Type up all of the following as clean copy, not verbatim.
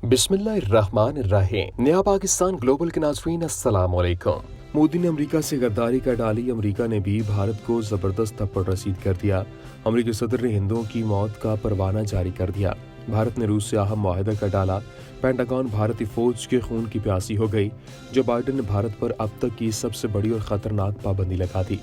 बिस्मिल्लाहिर्रहमानिर्रहीम। नया पाकिस्तान ग्लोबल के नाज़रीन अस्सलाम वालेकुम। मोदी ने अमेरिका से गद्दारी कर डाली, अमेरिका ने भी भारत को जबरदस्त थप्पड़ रसीद कर दिया। अमेरिकी सदर ने हिंदुओं की मौत का परवाना जारी कर दिया। भारत ने रूस से अहम मुआहदा कर डाला। पेंटागन भारतीय फौज के खून की प्यासी हो गई। जो बाइडेन ने भारत पर अब तक की सबसे बड़ी और खतरनाक पाबंदी लगा दी।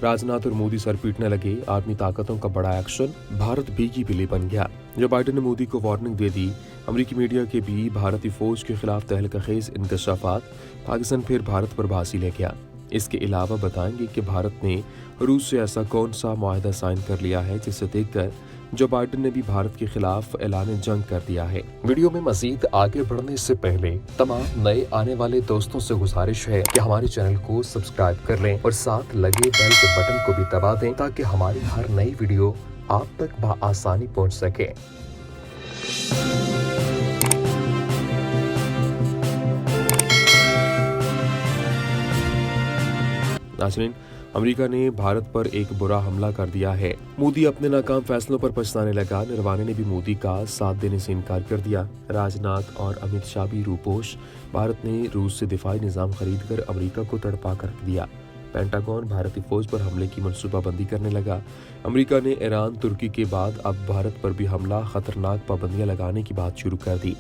राजनाथ और मोदी सर पीटने लगे, आर्मी ताकतों का बड़ा एक्शन, भारत भीगी बिल्ली बन गया। जो बाइडेन ने मोदी को वार्निंग दे दी। अमेरिकी मीडिया के भी भारतीय फौज के खिलाफ तहलका-खेज इंकशाफात, पाकिस्तान फिर भारत पर बाजी ले गया। इसके अलावा बताएंगे कि भारत ने रूस से ऐसा कौन सा मुआहदा साइन कर लिया है जिसे देखकर जो बाइडेन ने भी भारत के खिलाफ ऐलान जंग कर दिया है। वीडियो में मजीद आगे बढ़ने से पहले तमाम नए आने वाले दोस्तों से गुजारिश है कि हमारे चैनल को सब्सक्राइब कर लें और साथ लगे बेल के बटन को भी दबा दें ताकि हमारी हर नई वीडियो आप तक बआसानी पहुंच सके। नाज़रीन, अमेरिका ने भारत पर एक बुरा हमला कर दिया है। मोदी अपने नाकाम फैसलों पर पछताने लगा। नरवाने ने भी मोदी का साथ देने से इनकार कर दिया। राजनाथ और अमित शाह भी रूपोश। भारत ने रूस से दिफाई निजाम खरीद कर अमेरिका को तड़पा कर रख दिया। पेंटागन भारतीय फौज पर हमले की मनसूबाबंदी करने लगा। अमेरिका ने ईरान तुर्की के बाद अब भारत पर भी हमला, खतरनाक पाबंदियां लगाने की बात शुरू कर दी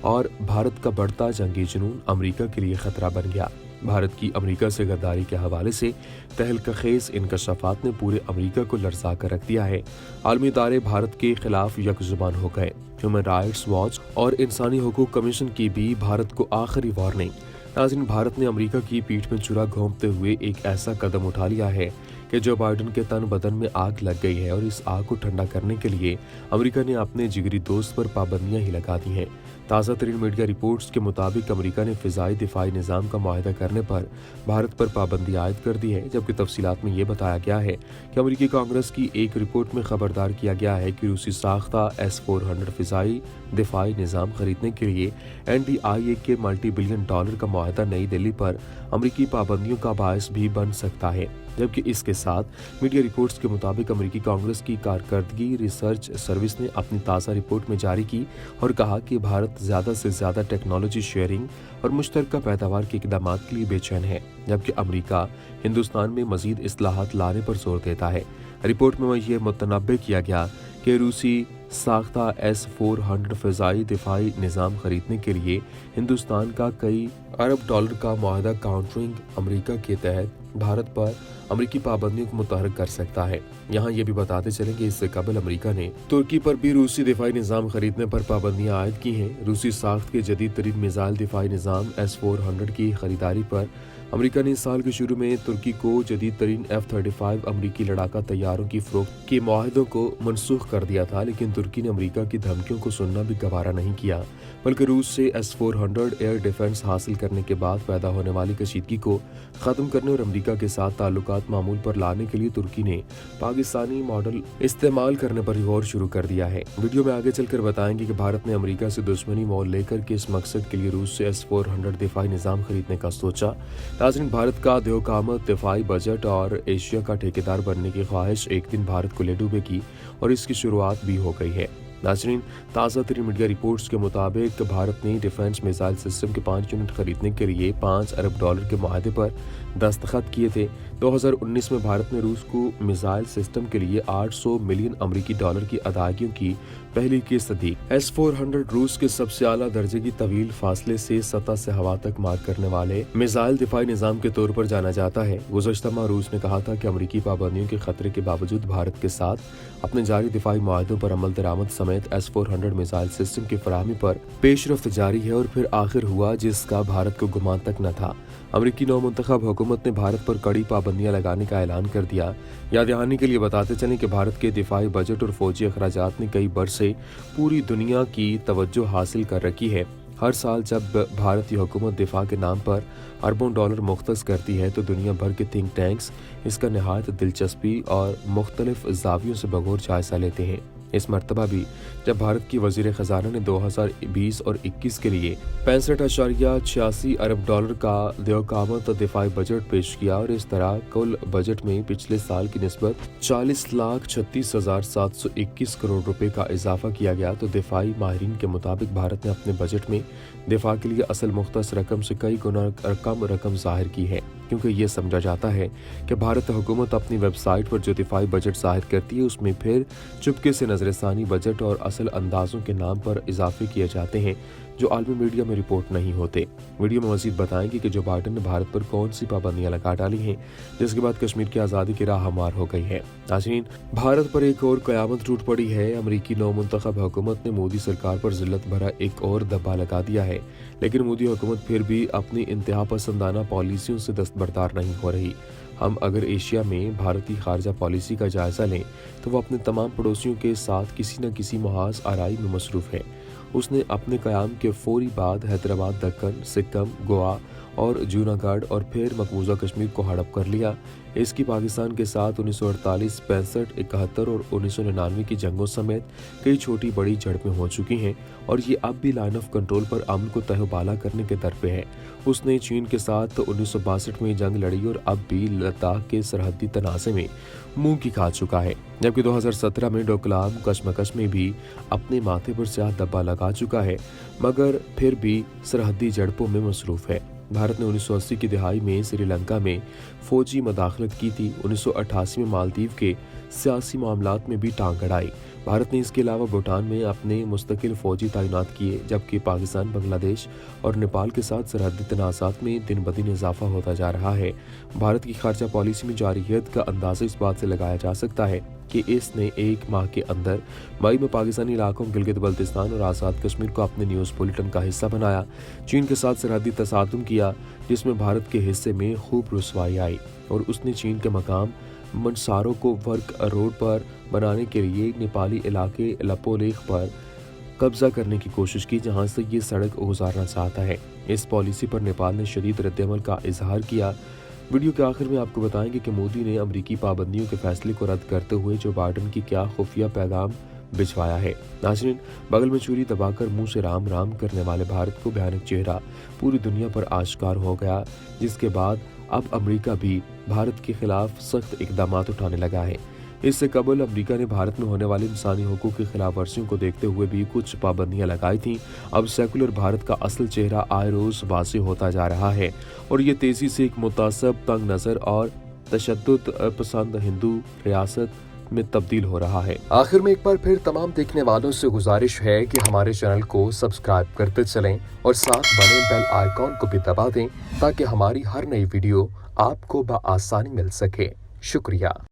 और भारत का बढ़ता जंगी जुनून अमेरिका के लिए खतरा बन गया। भारत की अमेरिका से गद्दारी के हवाले से तहलका-खेज इंकशाफात ने पूरे अमेरिका को लरज़ा कर रख दिया है। आलमी इदारे भारत के खिलाफ यकजुबान हो गए। ह्यूमन राइट्स वॉच और इंसानी हुकूक कमीशन की भी भारत को आखिरी वार्निंग। नाज़रीन, भारत ने अमेरिका की पीठ में छुरा घोंपते हुए एक ऐसा कदम उठा लिया है कि जो बाइडेन के तन बदन में आग लग गई है और इस आग को ठंडा करने के लिए अमेरिका ने अपने जिगरी दोस्त पर पाबंदियां ही लगा दी हैं। ताज़ा तरीन मीडिया रिपोर्ट्स के मुताबिक अमेरिका ने फ़िज़ाई दिफाई निज़ाम का मुआहदा करने पर भारत पर पाबंदी आयद कर दी है, जबकि तफसीलात में ये बताया गया है कि अमेरिकी कांग्रेस की एक रिपोर्ट में खबरदार किया गया है कि रूसी साख्ता S-400 फ़िज़ाई दिफाई निज़ाम खरीदने के लिए NDIA के मल्टी बिलियन डॉलर का मुआहदा नई दिल्ली पर अमेरिकी पाबंदियों का बायस भी बन सकता है। जबकि इसके साथ मीडिया रिपोर्ट्स के मुताबिक अमेरिकी कांग्रेस की कारकर्दगी रिसर्च सर्विस ने अपनी ताज़ा रिपोर्ट में जारी की और कहा कि भारत ज़्यादा से ज़्यादा टेक्नोलॉजी शेयरिंग और मुश्तरका पैदावार के इक़दामात के लिए बेचैन है, जबकि अमेरिका हिंदुस्तान में मजीद इस्लाहात लाने पर जोर देता है। रिपोर्ट में यह मुतनब्बे किया गया कि रूसी साख्ता S-400 फ़िज़ाई दिफाई निज़ाम खरीदने के लिए हिंदुस्तान का कई अरब डॉलर का मुआहदा काउंटरिंग अमेरिका के तहत भारत पर अमेरिकी पाबंदियों को मुतहर्रिक कर सकता है। यहाँ ये भी बताते चलें कि इससे कबल अमेरिका ने तुर्की पर भी रूसी दिफाई निज़ाम खरीदने पर पाबंदियां आयद की हैं। रूसी साख्त के जदीद तरीन मिसाइल दिफाई निज़ाम S-400 की खरीदारी पर अमेरिका ने इस साल के शुरू में तुर्की को जदीद तरीन F-35 अमेरिकी लड़ाका तैयारों की फरोख्त के मुआहदों को मनसूख कर दिया था, लेकिन तुर्की ने अमेरिका की धमकियों को सुनना भी गवारा नहीं किया, बल्कि रूस से S-400 एयर डिफेंस हासिल करने के बाद पैदा होने वाली कशीदगी को ख़त्म करने और अमेरिका के साथ ताल्लुकात मामूल पर लाने के लिए तुर्की ने पाकिस्तानी मॉडल इस्तेमाल करने पर गौर शुरू कर दिया है। वीडियो में आगे चलकर बताएंगे कि भारत ने अमेरिका से दुश्मनी मोल लेकर किस मकसद के लिए रूस से S-400 दिफाई निज़ाम खरीदने का सोचा। नाज़रीन, भारत का दियोकामत दिफाई बजट और एशिया का ठेकेदार बनने की ख्वाहिश एक दिन भारत को ले डूबेगी और इसकी शुरुआत भी हो गई है। नाज़रीन, ताज़ा तरीन मीडिया रिपोर्ट्स के मुताबिक भारत ने डिफेंस मिसाइल सिस्टम के 5 यूनिट खरीदने के लिए 5 अरब डॉलर के मुआहदे पर दस्तखत किए थे। 2019 में भारत ने रूस को मिसाइल सिस्टम के लिए 800 मिलियन अमेरिकी डॉलर की अदायगियों की पहली किस्त दी। S-400 रूस के सबसे आला दर्जे की तवील फासले से सतह से हवा तक मार करने वाले मिसाइल दिफाई निज़ाम के तौर पर जाना जाता है। गुज़श्ता माह रूस ने कहा था कि अमेरिकी पाबंदियों के खतरे के बावजूद भारत के साथ अपने जारी दिफाई मुआहदों पर अमल दरामद समेत S-400 मिसाइल सिस्टम की फराहमी पर पेशरफ्त जारी है और फिर आखिर हुआ जिसका भारत को गुमान तक न था। अमेरिकी नौमुंतखब हुकूमत ने भारत पर कड़ी पाबंदियां लगाने का ऐलान कर दिया। याद दहानी के लिए बताते चलें कि भारत के दिफाई बजट और फौजी अखराजात ने कई बरस से पूरी दुनिया की तवज्जो हासिल कर रखी है। हर साल जब भारतीय हुकूमत दिफा के नाम पर अरबों डॉलर मुख्तस करती है तो दुनिया भर के थिंक टैंक्स इसका नहायत दिलचस्पी और मुख्तलिफ जावियों से बगौर जायजा लेते हैं। इस मर्तबा भी जब भारत की वजीर खजाना ने 2020 और 21 के लिए 65.86 अरब डॉलर का देयकामत दिफाई बजट पेश किया और इस तरह कुल बजट में पिछले साल की निस्बत 40,36,721 करोड़ रुपए का इजाफा किया गया, तो दिफाई माहिरीन के मुताबिक भारत ने अपने बजट में दिफा के लिए असल मुख्तस रकम से कई गुना कम रकम जाहिर की है, क्योंकि ये समझा जाता है कि भारत हुकूमत अपनी वेबसाइट पर जो दिफाई बजट जाहिर करती है उसमें फिर चुपके से नजरसानी बजट और असल अंदाजों के नाम पर इजाफे किए जाते हैं जो आलमी मीडिया में रिपोर्ट नहीं होते। वीडियो में मजीद बताएंगे कि जो बाइडन ने भारत पर कौन सी पाबंदियां लगा डाली हैं जिसके बाद कश्मीर की आज़ादी की राह हमवार हो गई है। नाज़रीन, भारत पर एक और कयामत टूट पड़ी है। अमरीकी नौमुंतखब हुकूमत ने मोदी सरकार पर जिल्लत भरा एक और दब्बा लगा दिया है, लेकिन मोदी हुकूमत फिर भी अपनी इंतहा पसंदाना पॉलिसियों से दस्तबरदार नहीं हो रही। हम अगर एशिया में भारतीय खारजा पॉलिसी का जायजा लें तो वो अपने तमाम पड़ोसियों के साथ किसी न किसी मुहाज आराई में मसरूफ है। उसने अपने क़याम के फौरी बाद हैदराबाद, दक्कन, सिक्किम, गोवा और जूनागढ़ और फिर मकबूजा कश्मीर को हड़प कर लिया। इसकी पाकिस्तान के साथ 1948, 65, 71 और 1999 की जंगों समेत कई छोटी बड़ी झड़पें हो चुकी हैं और ये अब भी लाइन ऑफ कंट्रोल पर अमन को तहबाला करने के दर पे है। उसने चीन के साथ 1962 में जंग लड़ी और अब भी लद्दाख के सरहदी तनाज़े में मुंह की खा चुका है, जबकि 2017 में डोकलाम कशमकश में भी अपने माथे पर स्याह दब्बा लगा चुका है, मगर फिर भी सरहदी झड़पों में मसरूफ है। भारत ने 1980 की दिहाई में श्रीलंका में फौजी मदाखलत की थी। 1988 में मालदीव के सियासी मामलात में भी टांग अड़ाई। भारत ने इसके अलावा भूटान में अपने मुस्तकिल फौजी तैनात किए, जबकि पाकिस्तान, बांग्लादेश और नेपाल के साथ सरहदी तनाज़ात में दिन ब दिन इजाफा होता जा रहा है। भारत की खारजा पॉलिसी में जारियत का अंदाजा इस बात से लगाया जा सकता है कि इसने एक माह के अंदर मई में पाकिस्तानी इलाकों गिलगित बल्तिस्तान और आज़ाद कश्मीर को अपने न्यूज़ बुलेटिन का हिस्सा बनाया, चीन के साथ सरहदी तसादुम किया जिसमें भारत के हिस्से में खूब रुसवाई आई, और उसने चीन के मकाम मंसारों को वर्क रोड पर बनाने के लिए नेपाली इलाके लपोलेख पर कब्जा करने की कोशिश की, जहां से ये सड़क गुजारना चाहता है। इस पॉलिसी पर नेपाल ने शदीद रद्दअमल का इजहार किया। वीडियो के आखिर में आपको बताएंगे कि मोदी ने अमरीकी पाबंदियों के फैसले को रद्द करते हुए जो बाइडन की क्या खुफिया पैगाम भिजवाया है। नाज़रीन, बगल में चूरी दबाकर मुंह से राम राम करने वाले भारत को भयानक चेहरा पूरी दुनिया पर आश्कार हो गया, जिसके बाद अब अमेरिका भी भारत के खिलाफ सख्त इकदाम उठाने लगा है। इससे कबल अमेरिका ने भारत में होने वाली इंसानी हुकूक की खिलाफ वर्जियों को देखते हुए भी कुछ पाबंदियां लगाई थीं। अब सेकुलर भारत का असल चेहरा आए रोज वाज़ेह होता जा रहा है और ये तेजी से एक मुतासब, तंग नजर और तशद्दुद पसंद हिंदू रियासत में तब्दील हो रहा है। आखिर में एक बार फिर तमाम देखने वालों से गुजारिश है कि हमारे चैनल को सब्सक्राइब करते चलें और साथ बने बेल आइकॉन को भी दबा दें ताकि हमारी हर नई वीडियो आपको बआसानी मिल सके। शुक्रिया।